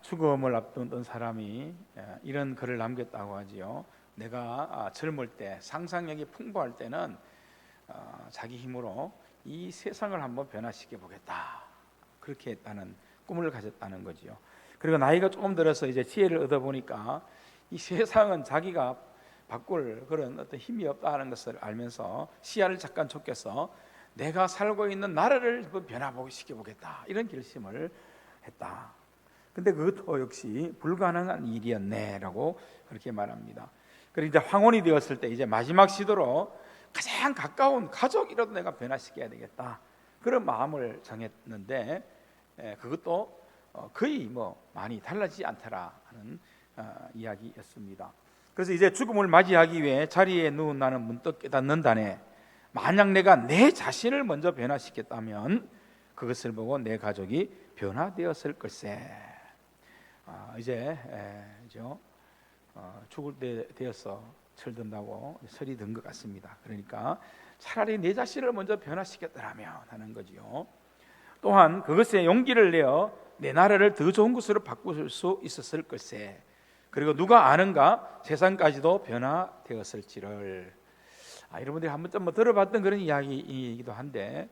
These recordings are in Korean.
죽음을 앞둔 어떤 사람이 이런 글을 남겼다고 하지요. 내가 젊을 때 상상력이 풍부할 때는 자기 힘으로 이 세상을 한번 변화시켜 보겠다, 그렇게 했다는 꿈을 가졌다는 거지요. 그리고 나이가 조금 들어서 이제 지혜를 얻어 보니까 이 세상은 자기가 바꿀 그런 어떤 힘이 없다는 것을 알면서 시야를 잠깐 좁혀서 내가 살고 있는 나라를 한번 변화시켜 보겠다, 이런 결심을 했다. 근데 그것도 역시 불가능한 일이었네라고 그렇게 말합니다. 그리고 이제 황혼이 되었을 때 이제 마지막 시도로 가장 가까운 가족이라도 내가 변화시켜야 되겠다, 그런 마음을 정했는데 그것도 거의 많이 달라지지 않더라 하는 이야기였습니다. 그래서 이제 죽음을 맞이하기 위해 자리에 누운 나는 문득 깨닫는다네. 만약 내가 내 자신을 먼저 변화시켰다면 그것을 보고 내 가족이 변화되었을 걸세. 이제 죽을 때 되어서 철든다고 설이 든 것 같습니다. 그러니까 차라리 내 자신을 먼저 변화시켰더라면 하는 거지요. 또한 그것에 용기를 내어 내 나라를 더 좋은 곳으로 바꿀 수 있었을 걸세. 그리고 누가 아는가 세상까지도 변화되었을지를. 여러분들이 한 번쯤 들어봤던 그런 이야기이기도 한데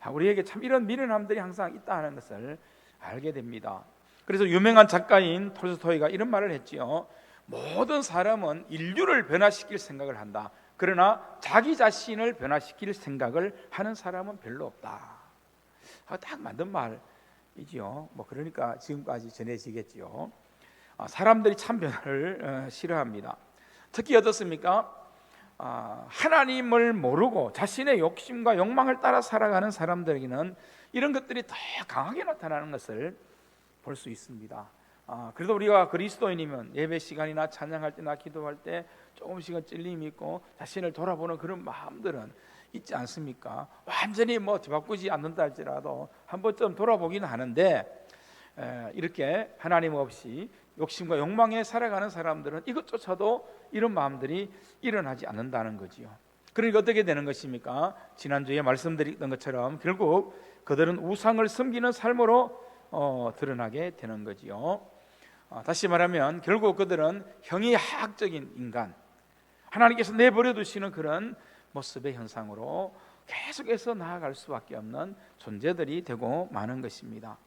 우리에게 참 이런 미련함들이 항상 있다는 것을 알게 됩니다. 그래서 유명한 작가인 톨스토이가 이런 말을 했지요. 모든 사람은 인류를 변화시킬 생각을 한다. 그러나 자기 자신을 변화시킬 생각을 하는 사람은 별로 없다. 딱 맞는 말이지요. 그러니까 지금까지 전해지겠지요. 사람들이 참 변화를 싫어합니다. 특히 어떻습니까? 하나님을 모르고 자신의 욕심과 욕망을 따라 살아가는 사람들에게는 이런 것들이 더 강하게 나타나는 것을 볼 수 있습니다. 그래도 우리가 그리스도인이면 예배 시간이나 찬양할 때나 기도할 때 조금씩은 찔림이 있고 자신을 돌아보는 그런 마음들은 있지 않습니까? 완전히 뒤바꾸지 않는다 할지라도 한 번쯤 돌아보긴 하는데 이렇게 하나님 없이 욕심과 욕망에 살아가는 사람들은 이것조차도 이런 마음들이 일어나지 않는다는 거지요. 그러니까 어떻게 되는 것입니까? 지난주에 말씀드렸던 것처럼 결국 그들은 우상을 섬기는 삶으로 드러나게 되는 거지요. 다시 말하면 결국 그들은 형이하학적인 인간, 하나님께서 내버려 두시는 그런 모습의 현상으로 계속해서 나아갈 수밖에 없는 존재들이 되고 마는 것입니다.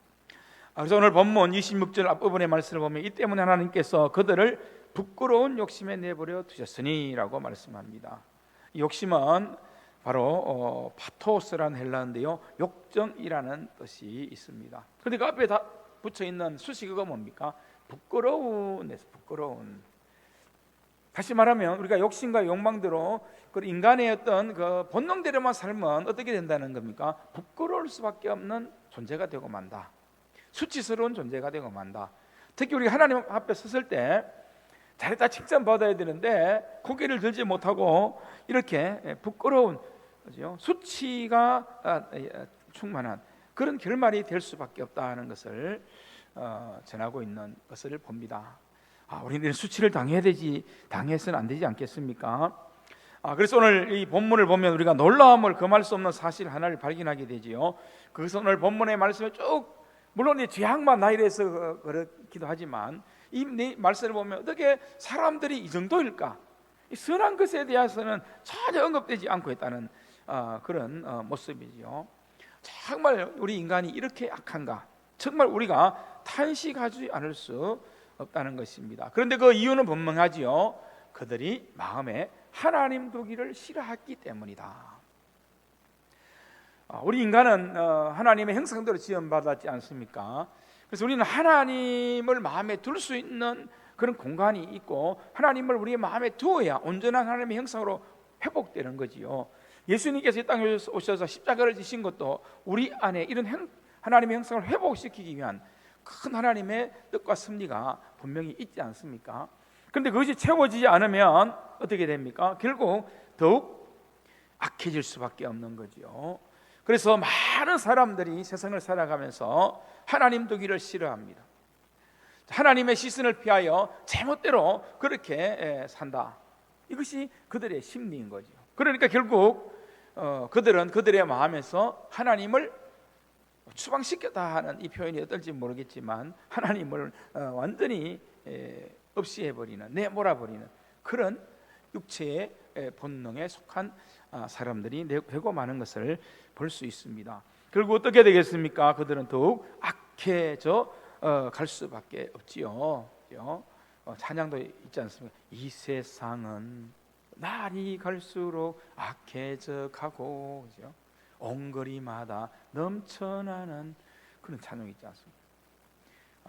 그래서 오늘 본문 26절 앞부분의 말씀을 보면 이 때문에 하나님께서 그들을 부끄러운 욕심에 내버려 두셨으니 라고 말씀합니다. 이 욕심은 바로 파토스라는 헬라어인데요, 욕정이라는 뜻이 있습니다. 그런데 그 앞에 다 붙여있는 수식어가 뭡니까? 부끄러운에서 부끄러운. 다시 말하면 우리가 욕심과 욕망대로 그 인간의 어떤 그 본능대로만 살면 어떻게 된다는 겁니까? 부끄러울 수밖에 없는 존재가 되고 만다. 수치스러운 존재가 되고 만다. 특히 우리가 하나님 앞에 섰을 때 잘했다 칭찬받아야 되는데 고개를 들지 못하고 이렇게 부끄러운, 그죠? 수치가 충만한 그런 결말이 될 수밖에 없다는 것을 전하고 있는 것을 봅니다. 우리는 수치를 당해서는 안 되지 않겠습니까? 그래서 오늘 이 본문을 보면 우리가 놀라움을 금할 수 없는 사실 하나를 발견하게 되지요. 그것은 오늘 본문의 말씀을 쭉, 물론 이 죄악만 나열해서 그렇기도 하지만 이 말씀을 보면 어떻게 사람들이 이 정도일까? 이 선한 것에 대해서는 전혀 언급되지 않고 있다는 그런 모습이죠. 정말 우리 인간이 이렇게 악한가? 정말 우리가 탄식하지 않을 수 없다는 것입니다. 그런데 그 이유는 분명하지요. 그들이 마음에 하나님 두기를 싫어했기 때문이다. 우리 인간은 하나님의 형상대로 지음받았지 않습니까? 그래서 우리는 하나님을 마음에 둘 수 있는 그런 공간이 있고 하나님을 우리의 마음에 두어야 온전한 하나님의 형상으로 회복되는 거지요. 예수님께서 이 땅에 오셔서 십자가를 지신 것도 우리 안에 이런 하나님의 형상을 회복시키기 위한 큰 하나님의 뜻과 섭리가 분명히 있지 않습니까? 그런데 그것이 채워지지 않으면 어떻게 됩니까? 결국 더욱 악해질 수밖에 없는 거죠. 그래서 많은 사람들이 세상을 살아가면서 하나님 두기를 싫어합니다. 하나님의 시선을 피하여 제멋대로 그렇게 산다. 이것이 그들의 심리인 거죠. 그러니까 결국 그들은 그들의 마음에서 하나님을 추방시켰다 하는 이 표현이 어떨지 모르겠지만 하나님을 완전히 없이 해버리는, 내몰아버리는 그런 육체의 본능에 속한 사람들이 되고 마는 것을 볼 수 있습니다. 결국 어떻게 되겠습니까? 그들은 더욱 악해져 갈 수밖에 없지요. 찬양도 있지 않습니까? 이 세상은 날이 갈수록 악해져 가고, 그죠? 옹거리마다 넘쳐나는 그런 찬양이 있지 않습니까?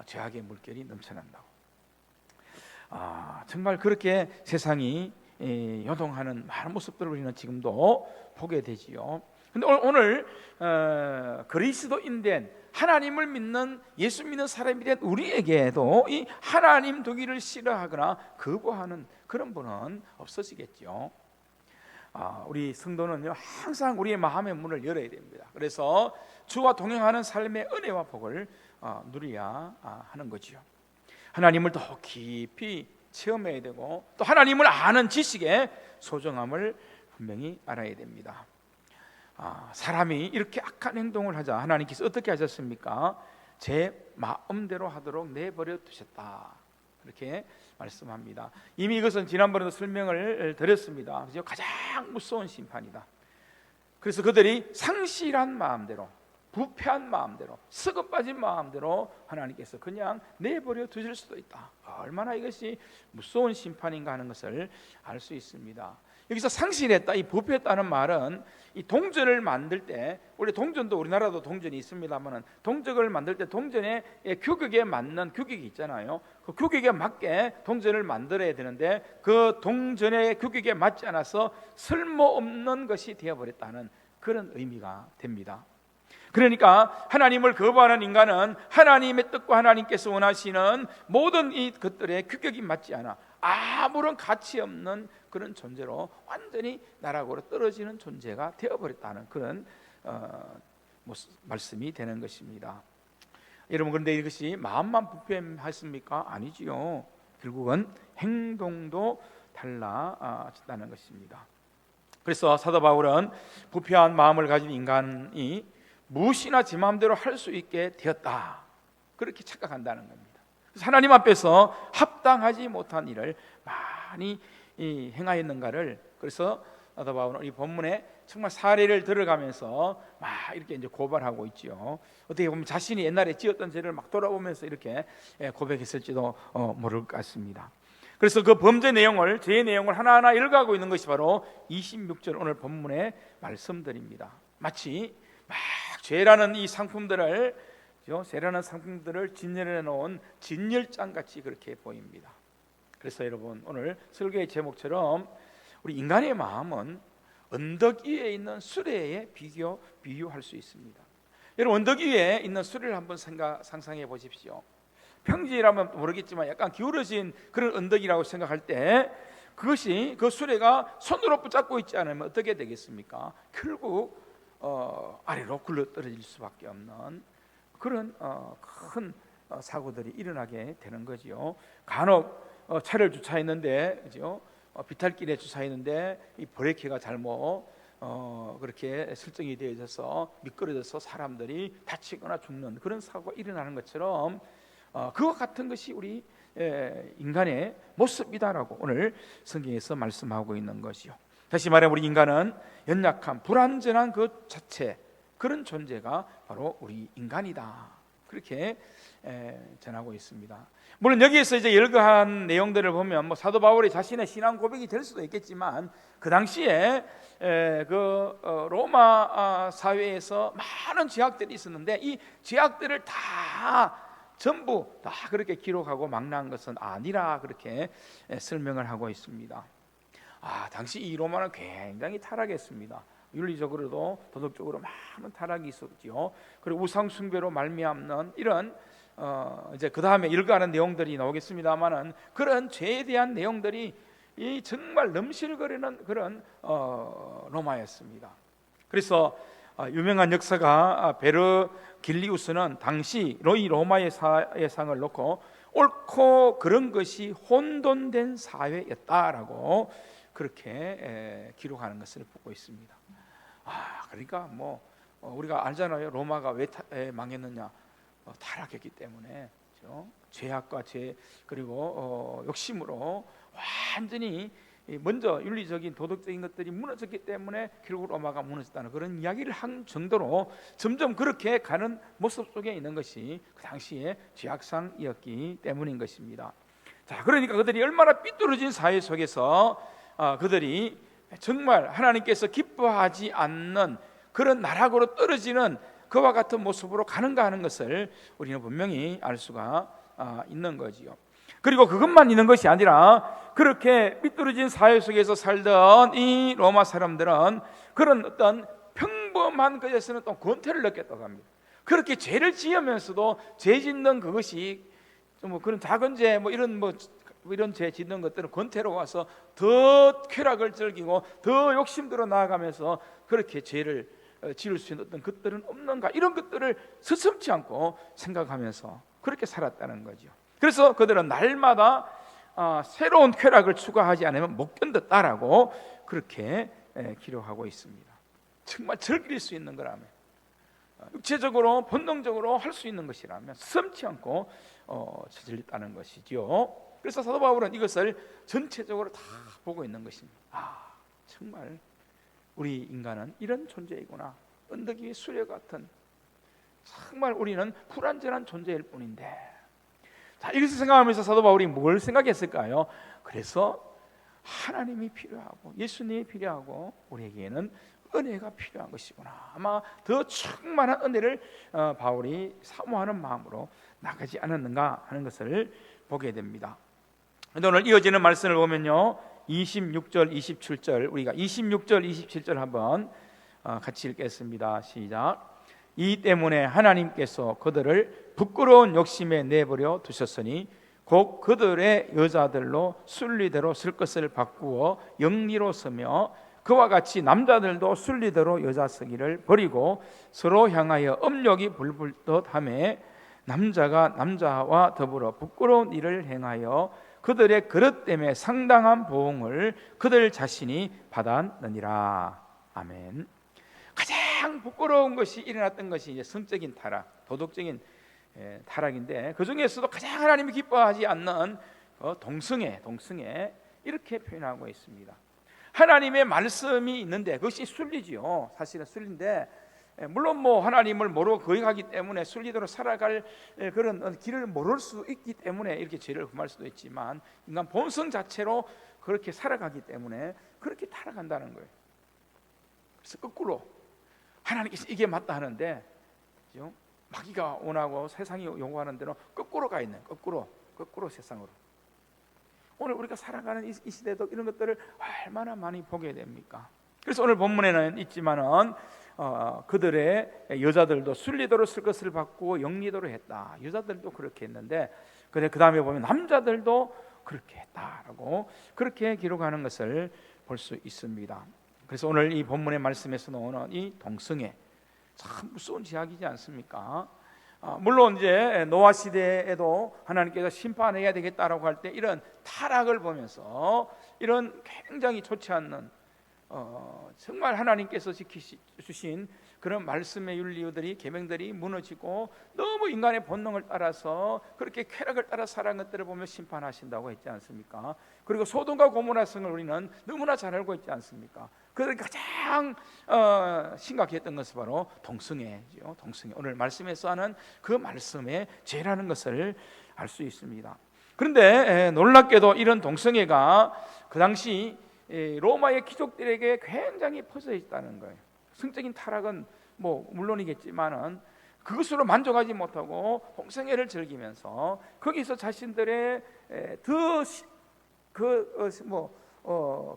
죄악의 물결이 넘쳐난다고. 정말 그렇게 세상이 요동하는 많은 모습들을 우리는 지금도 보게 되지요. 근데 오늘 그리스도인 된 하나님을 믿는, 예수 믿는 사람이 된 우리에게도 이 하나님 두기를 싫어하거나 거부하는 그런 분은 없어지겠죠. 우리 성도는요, 항상 우리의 마음의 문을 열어야 됩니다. 그래서 주와 동행하는 삶의 은혜와 복을 누려야 하는 거지요. 하나님을 더 깊이 체험해야 되고, 또 하나님을 아는 지식의 소중함을 분명히 알아야 됩니다. 사람이 이렇게 악한 행동을 하자 하나님께서 어떻게 하셨습니까? 제 마음대로 하도록 내버려 두셨다, 그렇게 말씀합니다. 이미 이것은 지난번에도 설명을 드렸습니다. 가장 무서운 심판이다. 그래서 그들이 상실한 마음대로, 부패한 마음대로, 썩어 빠진 마음대로 하나님께서 그냥 내버려 두실 수도 있다. 얼마나 이것이 무서운 심판인가 하는 것을 알 수 있습니다. 여기서 상실했다, 이 부패했다는 말은 이 동전을 만들 때, 원래 동전도 우리나라도 동전이 있습니다만은 동전을 만들 때 동전의 규격에 맞는 규격이 있잖아요. 그 규격에 맞게 동전을 만들어야 되는데 그 동전의 규격에 맞지 않아서 쓸모없는 것이 되어버렸다는 그런 의미가 됩니다. 그러니까 하나님을 거부하는 인간은 하나님의 뜻과 하나님께서 원하시는 모든 이 것들의 규격이 맞지 않아 아무런 가치 없는 그런 존재로 완전히 나락으로 떨어지는 존재가 되어버렸다는 그런 말씀이 되는 것입니다. 여러분, 그런데 이것이 마음만 부패했습니까? 아니지요. 결국은 행동도 달라졌다는 것입니다. 그래서 사도 바울은 부패한 마음을 가진 인간이 무엇이나 지 마음대로 할 수 있게 되었다, 그렇게 착각한다는 겁니다. 그래서 하나님 앞에서 합당하지 못한 일을 많이 행하였는가를, 그래서 사도 바울은 이 본문에 정말 사례를 들어가면서 막 이렇게 이제 고발하고 있지요. 어떻게 보면 자신이 옛날에 지었던 죄를 막 돌아보면서 이렇게 고백했을지도 모를 것 같습니다. 그래서 그 범죄 내용을, 죄의 내용을 하나하나 읽어가고 있는 것이 바로 26절 오늘 본문의 말씀들입니다. 마치 막 죄라는 이 상품들을, 죄라는 상품들을 진열해 놓은 진열장 같이 그렇게 보입니다. 그래서 여러분, 오늘 설교의 제목처럼 우리 인간의 마음은 언덕 위에 있는 수레에 비유할 수 있습니다. 여러분, 언덕 위에 있는 수레를 한번 상상해 보십시오. 평지라면 모르겠지만 약간 기울어진 그런 언덕이라고 생각할 때 그것이, 그 수레가 손으로 붙잡고 있지 않으면 어떻게 되겠습니까? 결국 아래로 굴러 떨어질 수밖에 없는 그런 큰 사고들이 일어나게 되는 거지요. 간혹 차를 주차했는데, 그죠? 비탈길에 주차했는데 이 브레이크가 잘못 그렇게 설정이 되어 있어서 미끄러져서 사람들이 다치거나 죽는 그런 사고가 일어나는 것처럼 그와 같은 것이 우리 인간의 모습이다라고 오늘 성경에서 말씀하고 있는 것이요. 다시 말해 우리 인간은 연약한 불완전한 그 자체, 그런 존재가 바로 우리 인간이다, 그렇게 전하고 있습니다. 물론 여기에서 이제 열거한 내용들을 보면 뭐 사도 바울이 자신의 신앙 고백이 될 수도 있겠지만 그 당시에 로마 사회에서 많은 죄악들이 있었는데 이 죄악들을 전부 다 그렇게 기록하고 망라한 것은 아니라 그렇게 설명을 하고 있습니다. 당시 이 로마는 굉장히 타락했습니다. 윤리적으로도 도덕적으로 많은 타락이 있었지요. 그리고 우상 숭배로 말미암는 이런 이제 그 다음에 일가하는 내용들이 나오겠습니다만은 그런 죄에 대한 내용들이 정말 넘실거리는 그런 로마였습니다. 그래서 유명한 역사가 베르길리우스는 당시 로마의 사회상을 놓고 옳고 그런 것이 혼돈된 사회였다라고 그렇게 기록하는 것을 보고 있습니다. 그러니까 뭐 우리가 알잖아요. 로마가 왜 망했느냐? 타락했기 때문에, 그렇죠? 죄악과 죄 그리고 욕심으로 완전히 먼저 윤리적인 도덕적인 것들이 무너졌기 때문에 결국 로마가 무너졌다는 그런 이야기를 한 정도로 점점 그렇게 가는 모습 속에 있는 것이 그 당시에 죄악상이었기 때문인 것입니다. 자, 그러니까 그들이 얼마나 삐뚤어진 사회 속에서 그들이 정말 하나님께서 기뻐하지 않는 그런 나락으로 떨어지는 그와 같은 모습으로 가는가 하는 것을 우리는 분명히 알 수가 있는 거지요. 그리고 그것만 있는 것이 아니라 그렇게 삐뚤어진 사회 속에서 살던 이 로마 사람들은 그런 어떤 평범한 것에서는 또 권태를 느꼈다고 합니다. 그렇게 죄를 지으면서도 죄 짓는 그것이 뭐 그런 작은 죄 이런 죄 짓는 것들은 권태로 와서 더 쾌락을 즐기고 더 욕심들어 나아가면서 그렇게 죄를 지을 수 있는 어떤 것들은 없는가, 이런 것들을 서슴지 않고 생각하면서 그렇게 살았다는 거죠. 그래서 그들은 날마다 새로운 쾌락을 추가하지 않으면 못 견뎠다라고 그렇게 기록하고 있습니다. 정말 즐길 수 있는 거라면, 육체적으로 본능적으로 할 수 있는 것이라면 서슴지 않고 저질렀다는 것이죠. 그래서 사도 바울은 이것을 전체적으로 다 보고 있는 것입니다. 정말 우리 인간은 이런 존재이구나. 언덕 위의 수레 같은, 정말 우리는 불완전한 존재일 뿐인데, 자, 이것을 생각하면서 사도 바울이 뭘 생각했을까요? 그래서 하나님이 필요하고 예수님이 필요하고 우리에게는 은혜가 필요한 것이구나. 아마 더 충만한 은혜를 바울이 사모하는 마음으로 나가지 않았는가 하는 것을 보게 됩니다. 그런데 오늘 이어지는 말씀을 보면요, 26절, 27절, 우리가 26절, 27절 한번 같이 읽겠습니다. 시작. 이 때문에 하나님께서 그들을 부끄러운 욕심에 내버려 두셨으니 곧 그들의 여자들로 순리대로 쓸 것을 바꾸어 영리로 서며 그와 같이 남자들도 순리대로 여자 쓰기를 버리고 서로 향하여 업력이 불불듯 하며 남자가 남자와 더불어 부끄러운 일을 행하여 그들의 그릇 때문에 상당한 보응을 그들 자신이 받았느니라. 아멘. 가장 부끄러운 것이 일어났던 것이 이제 성적인 타락, 도덕적인 타락인데, 그 중에서도 가장 하나님이 기뻐하지 않는 동성애 이렇게 표현하고 있습니다. 하나님의 말씀이 있는데 그것이 순리지요. 사실은 순리인데, 물론 뭐 하나님을 모르고 거역하기 때문에 순리대로 살아갈 그런 길을 모를 수 있기 때문에 이렇게 죄를 범할 수도 있지만, 인간 본성 자체로 그렇게 살아가기 때문에 그렇게 타락한다는 거예요. 그래서 거꾸로 하나님께서 이게 맞다 하는데 마귀가 원하고 세상이 요구하는 대로 거꾸로 가 있는, 거꾸로 세상으로. 오늘 우리가 살아가는 이 시대도 이런 것들을 얼마나 많이 보게 됩니까? 그래서 오늘 본문에는 있지만은 그들의 여자들도 순리대로 쓸 것을 바꾸고 영리도로 했다. 여자들도 그렇게 했는데, 그 다음에 보면 남자들도 그렇게 했다라고 그렇게 기록하는 것을 볼 수 있습니다. 그래서 오늘 이 본문의 말씀에서 나오는 이 동성애, 참 무서운 제약이지 않습니까? 물론 이제 노아 시대에도 하나님께서 심판해야 되겠다라고 할 때 이런 타락을 보면서 이런 굉장히 좋지 않는 정말 하나님께서 지키주신 그런 말씀의 윤리들이, 계명들이 무너지고 너무 인간의 본능을 따라서 그렇게 쾌락을 따라 살아간 것들을 보며 심판하신다고 했지 않습니까? 그리고 소돔과 고모라 성을 우리는 너무나 잘 알고 있지 않습니까? 그들이 가장 심각했던 것은 바로 동성애죠. 동성애. 오늘 말씀에서 하는 그 말씀의 죄라는 것을 알 수 있습니다. 그런데 놀랍게도 이런 동성애가 그 당시 로마의 귀족들에게 굉장히 퍼져 있다는 거예요. 성적인 타락은 뭐 물론이겠지만은 그것으로 만족하지 못하고 동성애를 즐기면서 거기서 자신들의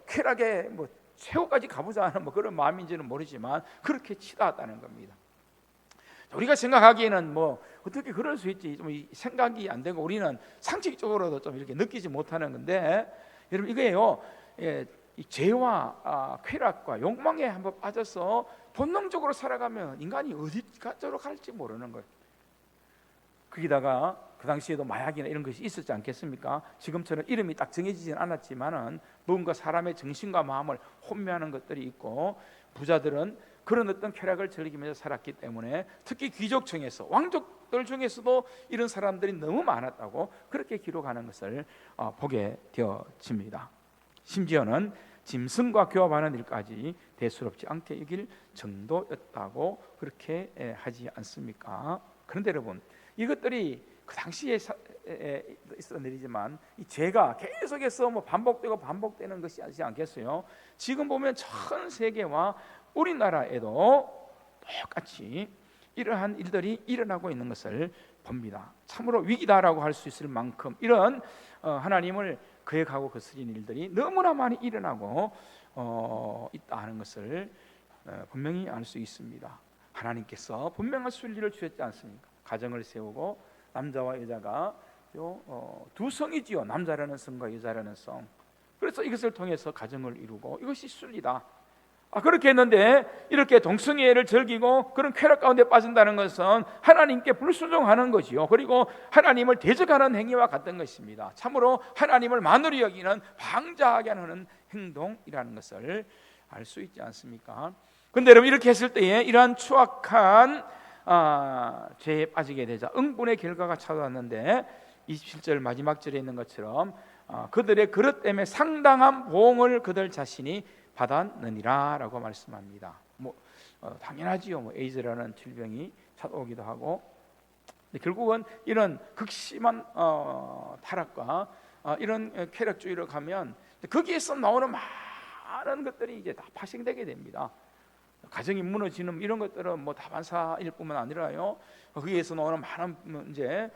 쾌락에 최고까지 가보자 하는 그런 마음인지는 모르지만 그렇게 치닫았다는 겁니다. 우리가 생각하기에는 어떻게 그럴 수 있지, 좀 생각이 안 되고 우리는 상식적으로도 좀 이렇게 느끼지 못하는 건데, 여러분 이거예요. 이 죄와 쾌락과 욕망에 한번 빠져서 본능적으로 살아가면 인간이 어디까지로 갈지 모르는 거예요. 거기다가 그 당시에도 마약이나 이런 것이 있었지 않겠습니까? 지금처럼 이름이 딱 정해지진 않았지만은 뭔가 사람의 정신과 마음을 혼미하는 것들이 있고, 부자들은 그런 어떤 쾌락을 즐기면서 살았기 때문에 특히 귀족층에서 왕족들 중에서도 이런 사람들이 너무 많았다고 그렇게 기록하는 것을 보게 되어집니다. 심지어는 짐승과 교합하는 일까지 대수롭지 않게 여길 정도였다고 그렇게 하지 않습니까? 그런데 여러분, 이것들이 그 당시에 있었던 일이지만 이 죄가 계속해서 뭐 반복되고 반복되는 것이 아니지 않겠어요? 지금 보면 전 세계와 우리나라에도 똑같이 이러한 일들이 일어나고 있는 것을 봅니다. 참으로 위기다라고 할 수 있을 만큼 이런 하나님을 거역하고 거스린 일들이 너무나 많이 일어나고 있다 하는 것을 분명히 알 수 있습니다. 하나님께서 분명한 순리를 주셨지 않습니까? 가정을 세우고 남자와 여자가 두 성이지요. 남자라는 성과 여자라는 성. 그래서 이것을 통해서 가정을 이루고 이것이 순리다. 그렇게 했는데 이렇게 동성애를 즐기고 그런 쾌락 가운데 빠진다는 것은 하나님께 불순종하는 것이요, 그리고 하나님을 대적하는 행위와 같은 것입니다. 참으로 하나님을 만으로 여기는 방자하게 하는 행동이라는 것을 알 수 있지 않습니까? 그런데 여러분, 이렇게 했을 때에 이러한 추악한 죄에 빠지게 되자 응분의 결과가 찾아왔는데 27절 마지막 절에 있는 것처럼 그들의 그릇 때문에 상당한 보응을 그들 자신이 받았느니라 라고 말씀합니다. 당연하지요. 에이즈라는 질병이 찾아오기도 하고, 결국은 이런 극심한 타락과 이런 쾌락주의로 가면 거기에서 나오는 많은 것들이 이제 다 파생되게 됩니다. 가정이 무너지는 이런 것들은 다반사일 뿐만 아니라요, 거기에서 나오는 많은 이제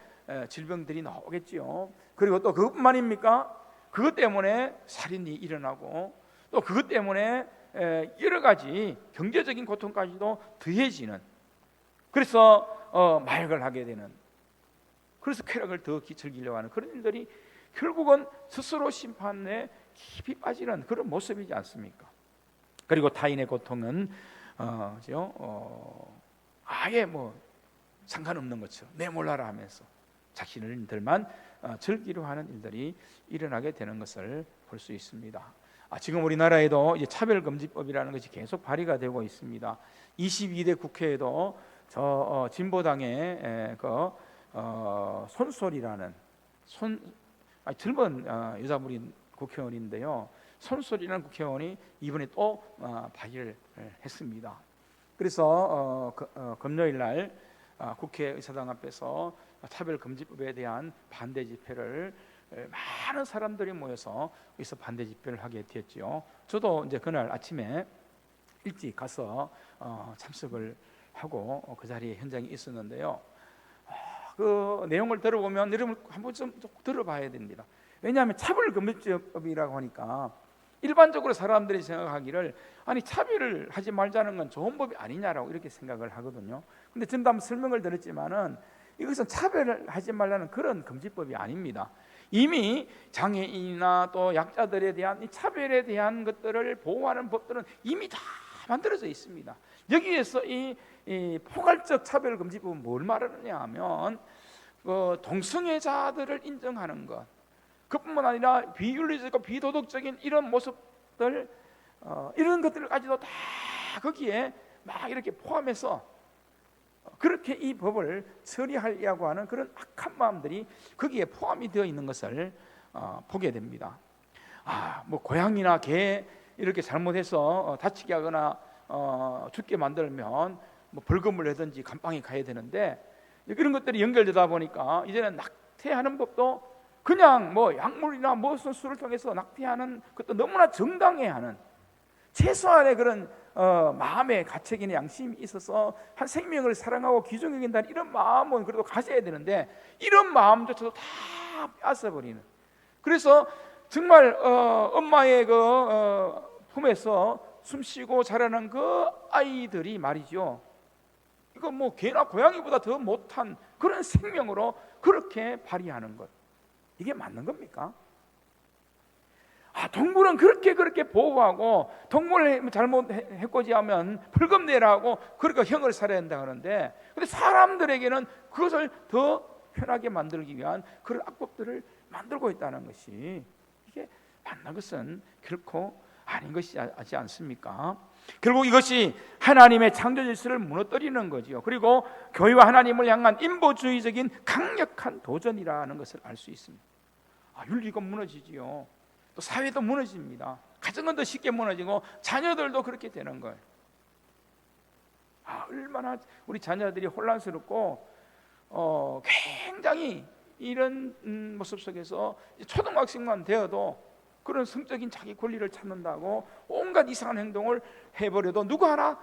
질병들이 나오겠지요. 그리고 또 그것뿐만입니까? 그것 때문에 살인이 일어나고 또 그것 때문에 여러 가지 경제적인 고통까지도 더해지는, 그래서 마약을 하게 되는, 그래서 쾌락을 더 즐기려고 하는 그런 일들이 결국은 스스로 심판에 깊이 빠지는 그런 모습이지 않습니까? 그리고 타인의 고통은 아예 상관없는 것처럼 내몰라라 하면서 자신들만 즐기려 하는 일들이 일어나게 되는 것을 볼 수 있습니다. 지금 우리나라에도 이제 차별금지법이라는 것이 계속 발의가 되고 있습니다. 22대 국회에도 진보당의 손소리라는 젊은 여자분이 국회의원인데요, 손소리라는 국회의원이 이번에 또 발의를 했습니다. 그래서 금요일 날 국회의사당 앞에서 차별금지법에 대한 반대 집회를 많은 사람들이 모여서 여기서 반대 집회를 하게 되었죠. 저도 이제 그날 아침에 일찍 가서 참석을 하고 그 자리에 현장에 있었는데요. 그 내용을 들어보면 여러분 한번 좀 들어봐야 됩니다. 왜냐하면 차별금지법이라고 하니까 일반적으로 사람들이 생각하기를 차별을 하지 말자는 건 좋은 법이 아니냐라고 이렇게 생각을 하거든요. 근데 저는 한번 설명을 드렸지만은 이것은 차별을 하지 말라는 그런 금지법이 아닙니다. 이미 장애인이나 또 약자들에 대한 이 차별에 대한 것들을 보호하는 법들은 이미 다 만들어져 있습니다. 여기에서 이 포괄적 차별금지법은 뭘 말하느냐 하면 동성애자들을 인정하는 것, 그뿐만 아니라 비윤리적이고 비도덕적인 이런 모습들, 이런 것들까지도 다 거기에 막 이렇게 포함해서 그렇게 이 법을 처리하려고 하는 그런 악한 마음들이 거기에 포함이 되어 있는 것을 보게 됩니다. 고양이나 개 이렇게 잘못해서 다치게 하거나 죽게 만들면 벌금을 내든지 감방에 가야 되는데, 이런 것들이 연결되다 보니까 이제는 낙태하는 법도 그냥 약물이나 무슨 수를 통해서 낙태하는 것도 너무나 정당해하는, 최소한의 그런 마음의 가책이나 양심이 있어서 한 생명을 사랑하고 귀중히 여긴다는 이런 마음은 그래도 가져야 되는데, 이런 마음조차도 다 뺏어버리는, 그래서 정말 엄마의 품에서 숨쉬고 자라는 그 아이들이 말이죠, 이거 개나 고양이보다 더 못한 그런 생명으로 그렇게 발휘하는 것, 이게 맞는 겁니까? 동물은 그렇게 보호하고, 동물을 잘못했고지 하면 벌금 내라고 그러니까 형을 살아야 된다 하는데, 근데 사람들에게는 그것을 더 편하게 만들기 위한 그런 악법들을 만들고 있다는 것이, 이게 맞는 것은 결코 아닌 것이지 않습니까? 결국 이것이 하나님의 창조 질서를 무너뜨리는 거지요. 그리고 교회와 하나님을 향한 인본주의적인 강력한 도전이라는 것을 알 수 있습니다. 윤리가 무너지지요. 또 사회도 무너집니다. 가정은 더 쉽게 무너지고 자녀들도 그렇게 되는 거예요. 얼마나 우리 자녀들이 혼란스럽고 굉장히 이런 모습 속에서 초등학생만 되어도 그런 성적인 자기 권리를 찾는다고 온갖 이상한 행동을 해버려도 누구 하나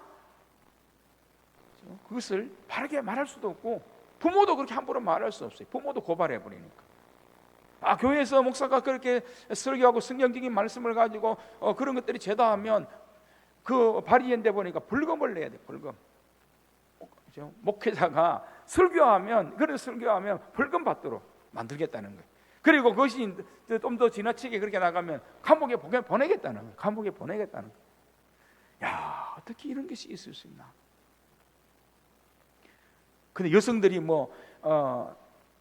그것을 바르게 말할 수도 없고, 부모도 그렇게 함부로 말할 수 없어요. 부모도 고발해버리니까. 교회에서 목사가 그렇게 설교하고 성경적인 말씀을 가지고 그런 것들이 죄다하면 그 발의인데 보니까 벌금을 내야 돼. 벌금. 목회자가 그런 설교하면 벌금 받도록 만들겠다는 거예요. 그리고 그것이 좀 더 지나치게 그렇게 나가면 감옥에 보내겠다는 거예요. 감옥에 보내겠다는 거예요. 야, 어떻게 이런 것이 있을 수 있나? 근데 여성들이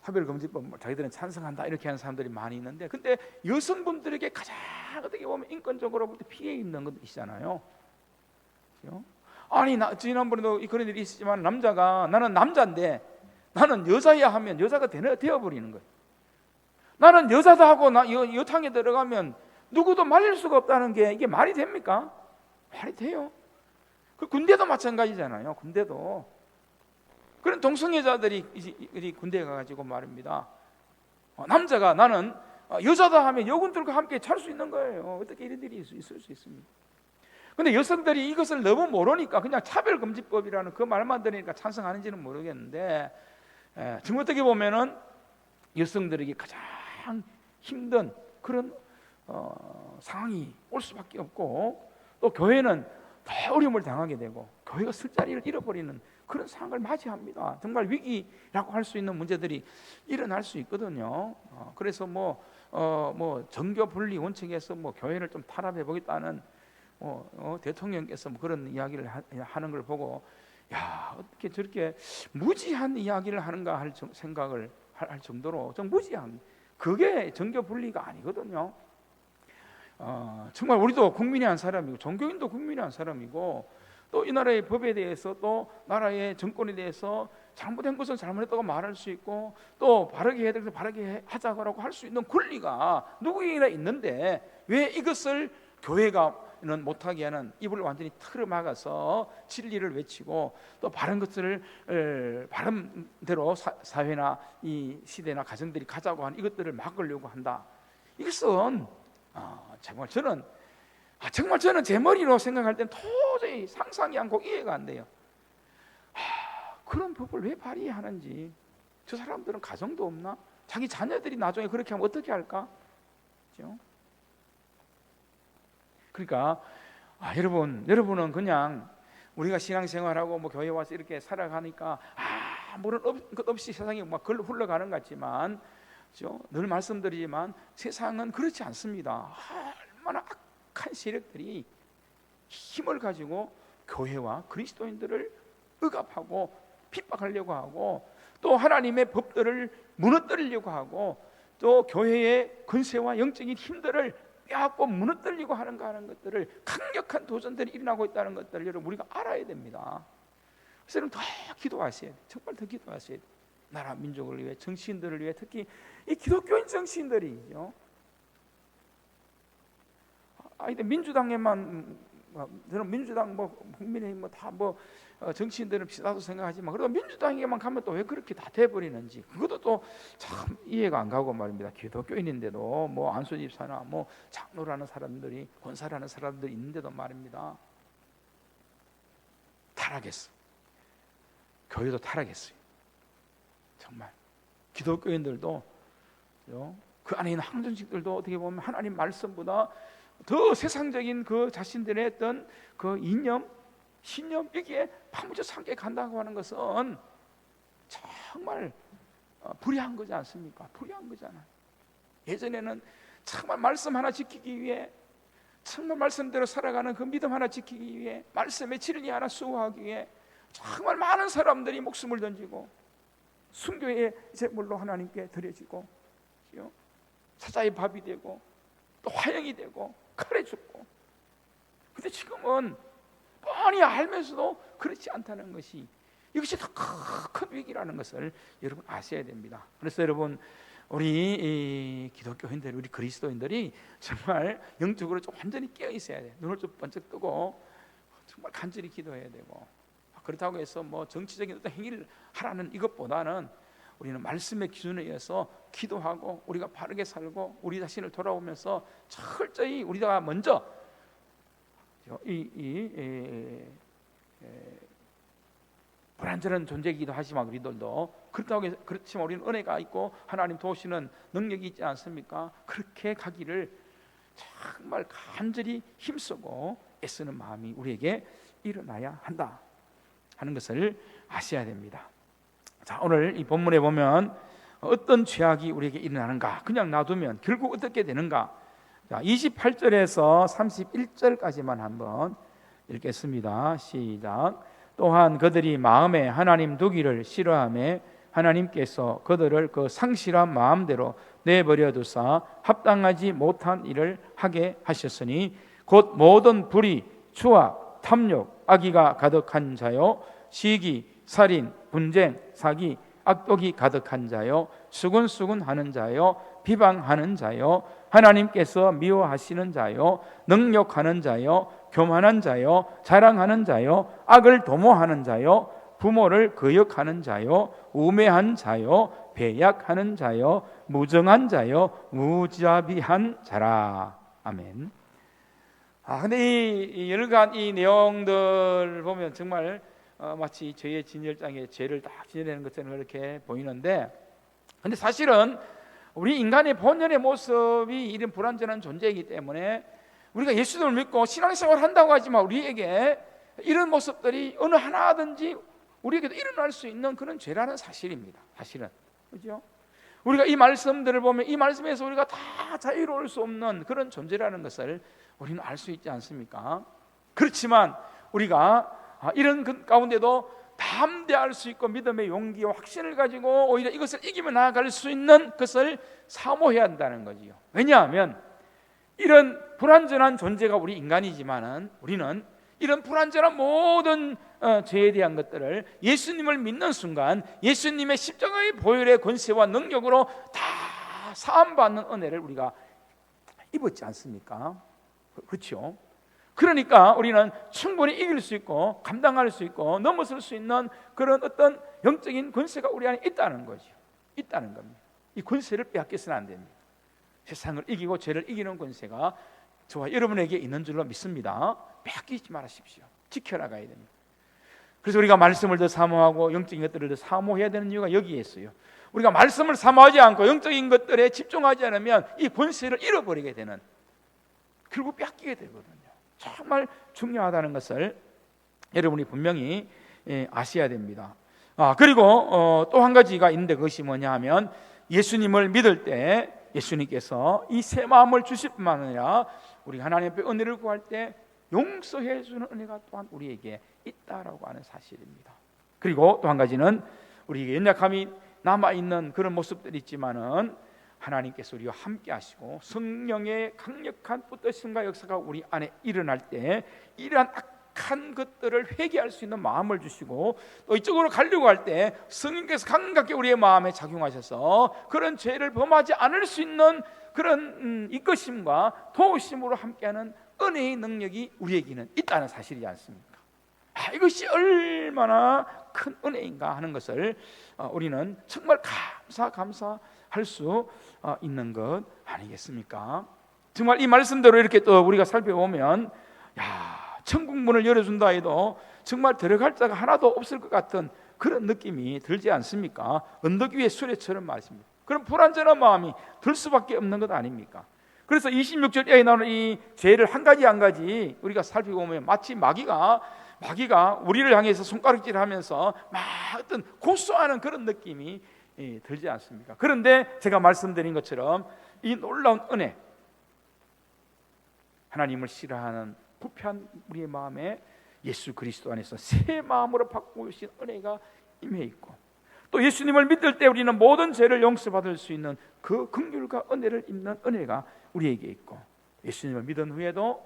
차별금지법 자기들은 찬성한다 이렇게 하는 사람들이 많이 있는데, 근데 여성분들에게 가장 어떻게 보면 인권적으로 피해 입는 것이잖아요. 그렇죠? 지난번에도 그런 일이 있었지만 나는 남자인데 나는 여자야 하면 여자가 되어버리는 거예요. 나는 여자다 하고 여탕에 들어가면 누구도 말릴 수가 없다는 게 이게 말이 됩니까? 말이 돼요. 그 군대도 마찬가지잖아요. 군대도 그런 동성애자들이 군대에 가가지고 말입니다. 남자가 나는 여자다 하면 여군들과 함께 찰 수 있는 거예요. 어떻게 이런 일이 있을 수 있습니까? 근데 여성들이 이것을 너무 모르니까 그냥 차별금지법이라는 그 말만 들으니까 찬성하는지는 모르겠는데, 지금 어떻게 보면은 여성들에게 가장 힘든 그런 상황이 올 수밖에 없고, 또 교회는 더 어려움을 당하게 되고 교회가 쓸 자리를 잃어버리는 그런 상황을 맞이합니다. 정말 위기라고 할 수 있는 문제들이 일어날 수 있거든요. 그래서 정교 분리 원칙에서 교회를 좀 탄압해 보겠다는 대통령께서 그런 이야기를 하는 걸 보고, 야, 어떻게 저렇게 무지한 이야기를 하는가 할 생각을 할 정도로 좀 무지한, 그게 정교 분리가 아니거든요. 정말 우리도 국민의 한 사람이고 종교인도 국민의 한 사람이고, 또 이 나라의 법에 대해서 또 나라의 정권에 대해서 잘못된 것은 잘못했다고 말할 수 있고, 또 바르게 해야 될 것은 바르게 하자고 할 수 있는 권리가 누구에게나 있는데, 왜 이것을 교회가는 못하게 하는, 입을 완전히 틀어 막아서 진리를 외치고 또 바른 것들을 바른대로 사회나 이 시대나 가정들이 가자고 하는 이것들을 막으려고 한다. 이것은 정말 저는 제 머리로 생각할 땐 도저히 상상이 않고 이해가 안 돼요. 그런 법을 왜 발의하는지. 저 사람들은 가정도 없나? 자기 자녀들이 나중에 그렇게 하면 어떻게 할까? 그렇죠? 그러니까 여러분은 그냥 우리가 신앙생활하고 교회 와서 이렇게 살아가니까 아무런 것 없이 세상이 막 흘러가는 것 같지만, 그렇죠? 늘 말씀드리지만 세상은 그렇지 않습니다. 얼마나 악한 세력들이 힘을 가지고 교회와 그리스도인들을 억압하고 핍박하려고 하고, 또 하나님의 법들을 무너뜨리려고 하고, 또 교회의 권세와 영적인 힘들을 빼앗고 무너뜨리려고 하는가 하는 것들을, 강력한 도전들이 일어나고 있다는 것들을 여러분 우리가 알아야 됩니다. 그래서 여러분 더 기도하셔야 돼요. 정말 더 기도하셔야 돼요. 나라 민족을 위해, 정치인들을 위해, 특히 이 기독교인 정치인들이죠. 근데 민주당에만, 저는 민주당 국민의힘 다 정치인들은 비슷하다고 생각하지만, 그래도 민주당에만 가면 또 왜 그렇게 다 돼버리는지 그것도 또 참 이해가 안 가고 말입니다. 기독교인인데도 안수 집사나 장로라는 사람들이, 권사라는 사람들이 있는데도 말입니다. 타락했어. 교회도 타락했어요. 정말 기독교인들도, 그 안에 있는 항정식들도 어떻게 보면 하나님 말씀보다 더 세상적인 그 자신들의 어떤 그 이념, 신념, 여기에 파묻혀 삼게 간다고 하는 것은 정말 불의한 거지 않습니까? 불의한 거잖아요. 예전에는 정말 말씀 하나 지키기 위해, 정말 말씀대로 살아가는 그 믿음 하나 지키기 위해, 말씀의 진리 하나 수호하기 위해 정말 많은 사람들이 목숨을 던지고 순교의 제물로 하나님께 드려지고, 사자의 밥이 되고 또 화형이 되고 칼에 죽고, 근데 지금은 뻔히 알면서도 그렇지 않다는 것이, 이것이 더 큰 위기라는 것을 여러분 아셔야 됩니다. 그래서 여러분, 우리 기독교인들, 우리 그리스도인들이 정말 영적으로 좀 완전히 깨어 있어야 돼. 눈을 좀 번쩍 뜨고 정말 간절히 기도해야 되고, 그렇다고 해서 뭐 정치적인 어떤 행위를 하라는 이것보다는 우리는 말씀의 기준에 의해서 기도하고 우리가 바르게 살고 우리 자신을 돌아보면서 철저히 우리가 먼저 불완전한 존재이기도 하지만 우리들도 그렇지만 우리는 은혜가 있고 하나님 도우시는 능력이 있지 않습니까? 그렇게 가기를 정말 간절히 힘쓰고 애쓰는 마음이 우리에게 일어나야 한다 하는 것을 아셔야 됩니다. 자, 오늘 이 본문에 보면 어떤 죄악이 우리에게 일어나는가, 그냥 놔두면 결국 어떻게 되는가. 자, 28절에서 31절까지만 한번 읽겠습니다. 시작. 또한 그들이 마음에 하나님 두기를 싫어하며 하나님께서 그들을 그 상실한 마음대로 내버려 두사 합당하지 못한 일을 하게 하셨으니 곧 모든 불의, 추악, 탐욕, 악의가 가득한 자요, 시기, 살인, 분쟁, 사기, 악독이 가득한 자요, 수군수군하는 자요, 비방하는 자요, 하나님께서 미워하시는 자요, 능욕하는 자요, 교만한 자요, 자랑하는 자요, 악을 도모하는 자요, 부모를 거역하는 자요, 우매한 자요, 배약하는 자요, 무정한 자요, 무자비한 자라. 아멘. 근데 이 열간 이 내용들 보면 정말 마치 죄의 진열장에 죄를 딱 지내는 것처럼 그렇게 보이는데, 근데 사실은 우리 인간의 본연의 모습이 이런 불완전한 존재이기 때문에 우리가 예수님을 믿고 신앙생활을 한다고 하지만 우리에게 이런 모습들이 어느 하나든지 우리에게도 일어날 수 있는 그런 죄라는 사실입니다. 사실은, 그렇죠? 우리가 이 말씀들을 보면 이 말씀에서 우리가 다 자유로울 수 없는 그런 존재라는 것을 우리는 알 수 있지 않습니까? 그렇지만 우리가 이런 가운데도 담대할 수 있고 믿음의 용기와 확신을 가지고 오히려 이것을 이기며 나아갈 수 있는 것을 사모해야 한다는 거지요. 왜냐하면 이런 불완전한 존재가 우리 인간이지만은 우리는 이런 불완전한 모든 죄에 대한 것들을 예수님을 믿는 순간 예수님의 십자가의 보혈의 권세와 능력으로 다 사함받는 은혜를 우리가 입었지 않습니까? 그렇죠? 그러니까 우리는 충분히 이길 수 있고 감당할 수 있고 넘어설 수 있는 그런 어떤 영적인 권세가 우리 안에 있다는 거죠. 있다는 겁니다. 이 권세를 빼앗겨서는 안 됩니다. 세상을 이기고 죄를 이기는 권세가 저와 여러분에게 있는 줄로 믿습니다. 빼앗기지 말으십시오. 지켜나가야 됩니다. 그래서 우리가 말씀을 더 사모하고 영적인 것들을 더 사모해야 되는 이유가 여기에 있어요. 우리가 말씀을 사모하지 않고 영적인 것들에 집중하지 않으면 이 권세를 잃어버리게 되는, 결국 빼앗기게 되거든요. 정말 중요하다는 것을 여러분이 분명히 아셔야 됩니다. 그리고 또 한 가지가 있는데 그것이 뭐냐 하면 예수님을 믿을 때 예수님께서 이 새 마음을 주실 뿐만 아니라 우리 하나님 앞에 은혜를 구할 때 용서해 주는 은혜가 또한 우리에게 있다라고 하는 사실입니다. 그리고 또 한 가지는 우리에게 연약함이 남아있는 그런 모습들이 있지만은 하나님께서 우리와 함께 하시고 성령의 강력한 붙드심과 역사가 우리 안에 일어날 때 이러한 악한 것들을 회개할 수 있는 마음을 주시고 또 이쪽으로 가려고 할 때 성령께서 강력하게 우리의 마음에 작용하셔서 그런 죄를 범하지 않을 수 있는 그런 이끄심과 도우심으로 함께하는 은혜의 능력이 우리에게는 있다는 사실이지 않습니까? 이것이 얼마나 큰 은혜인가 하는 것을 우리는 정말 감사할 수 있는 것 아니겠습니까? 정말 이 말씀대로 이렇게 또 우리가 살펴보면 천국 문을 열어준다 해도 정말 들어갈 자가 하나도 없을 것 같은 그런 느낌이 들지 않습니까? 언덕 위의 수레처럼 말입니다. 그런 불안전한 마음이 들 수밖에 없는 것 아닙니까? 그래서 26절에 나오는 이 죄를 한 가지 우리가 살펴보면 마치 마귀가 우리를 향해서 손가락질하면서 막 어떤 고소하는 그런 느낌이 들지 않습니까? 그런데 제가 말씀드린 것처럼 이 놀라운 은혜, 하나님을 싫어하는 부패한 우리의 마음에 예수 그리스도 안에서 새 마음으로 바꾸신 은혜가 임해 있고, 또 예수님을 믿을 때 우리는 모든 죄를 용서받을 수 있는 그 긍휼과 은혜를 입는 은혜가 우리에게 있고, 예수님을 믿은 후에도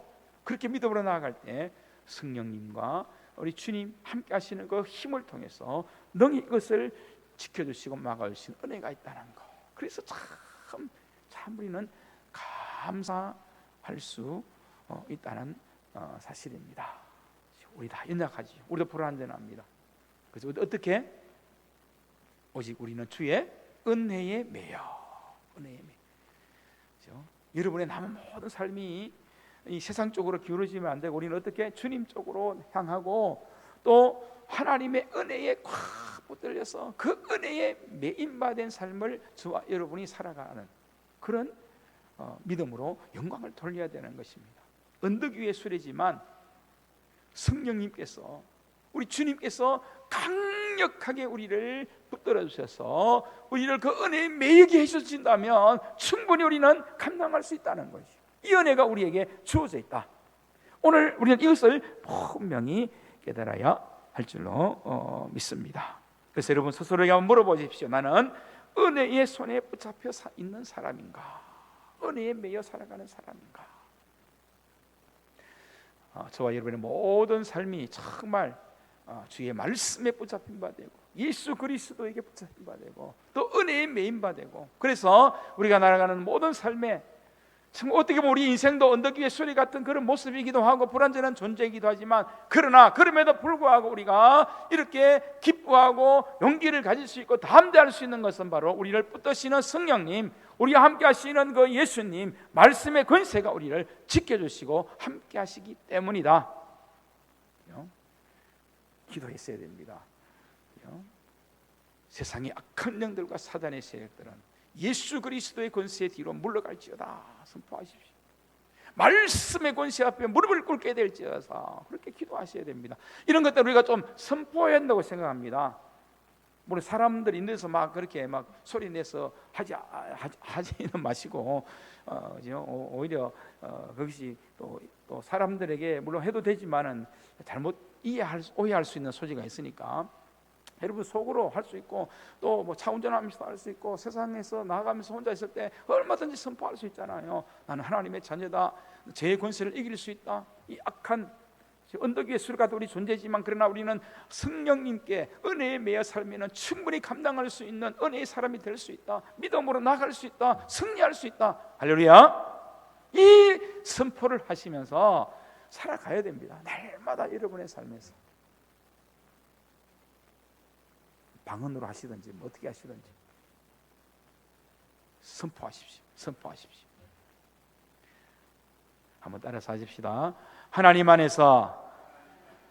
그렇게 믿음으로 나아갈 때 성령님과 우리 주님 함께 하시는 그 힘을 통해서 능히 이것을 지켜주시고 막아주시는 은혜가 있다는 거. 그래서 참 우리는 감사할 수 있다는 사실입니다. 우리 다 연약하지. 우리도 불완전합니다. 그래서 어떻게? 오직 우리는 주의 은혜에 매여. 은혜에 매여. 그렇죠? 여러분의 남은 모든 삶이 이 세상 쪽으로 기울어지면 안 되고 우리는 어떻게? 주님 쪽으로 향하고 또 하나님의 은혜에 꽉 붙들려서 그 은혜에 매인받은 삶을 저와 여러분이 살아가는 그런 믿음으로 영광을 돌려야 되는 것입니다. 언덕 위의 수레지만 성령님께서 우리 주님께서 강력하게 우리를 붙들어 주셔서 우리를 그 은혜에 매이게 해주신다면 충분히 우리는 감당할 수 있다는 것이죠. 이 은혜가 우리에게 주어져 있다. 오늘 우리는 이것을 분명히 깨달아야 할 줄로 믿습니다. 그래서 여러분 스스로에게 한번 물어보십시오. 나는 은혜의 손에 붙잡혀 있는 사람인가? 은혜에 매여 살아가는 사람인가? 저와 여러분의 모든 삶이 정말 주의 말씀에 붙잡힌 바 되고 예수 그리스도에게 붙잡힌 바 되고 또 은혜에 매인 바 되고 그래서 우리가 날아가는 모든 삶에 참 어떻게 보면 우리 인생도 언덕 위의 수레 같은 그런 모습이기도 하고 불완전한 존재이기도 하지만 그러나 그럼에도 불구하고 우리가 이렇게 기뻐하고 용기를 가질 수 있고 담대할 수 있는 것은 바로 우리를 붙드시는 성령님, 우리와 함께 하시는 그 예수님 말씀의 권세가 우리를 지켜주시고 함께 하시기 때문이다. 기도했어야 됩니다. 세상의 악한 영들과 사단의 세력들은 예수 그리스도의 권세 뒤로 물러갈지어다 선포하십시오. 말씀의 권세 앞에 무릎을 꿇게 될지어다 그렇게 기도하셔야 됩니다. 이런 것들 우리가 좀 선포해야 한다고 생각합니다. 물론 사람들 있는 데서 막 그렇게 막 소리 내서 하지는 마시고 오히려 그것이 또 사람들에게 물론 해도 되지만은 잘못 오해할 수 있는 소지가 있으니까 여러분 속으로 할 수 있고 또 뭐 차 운전하면서도 할 수 있고 세상에서 나가면서 혼자 있을 때 얼마든지 선포할 수 있잖아요. 나는 하나님의 자녀다. 죄의 권세를 이길 수 있다. 이 악한 언덕 위의 수레 같은 우리 존재지만 그러나 우리는 성령님께 은혜에 매여 살면 충분히 감당할 수 있는 은혜의 사람이 될 수 있다. 믿음으로 나갈 수 있다. 승리할 수 있다. 할렐루야. 이 선포를 하시면서 살아가야 됩니다. 날마다 여러분의 삶에서 방언으로 하시든지 뭐 어떻게 하시든지 선포하십시오. 선포하십시오. 한번 따라서 하십시다. 하나님 안에서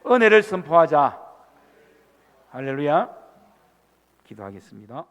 은혜를 선포하자. 할렐루야. 기도하겠습니다.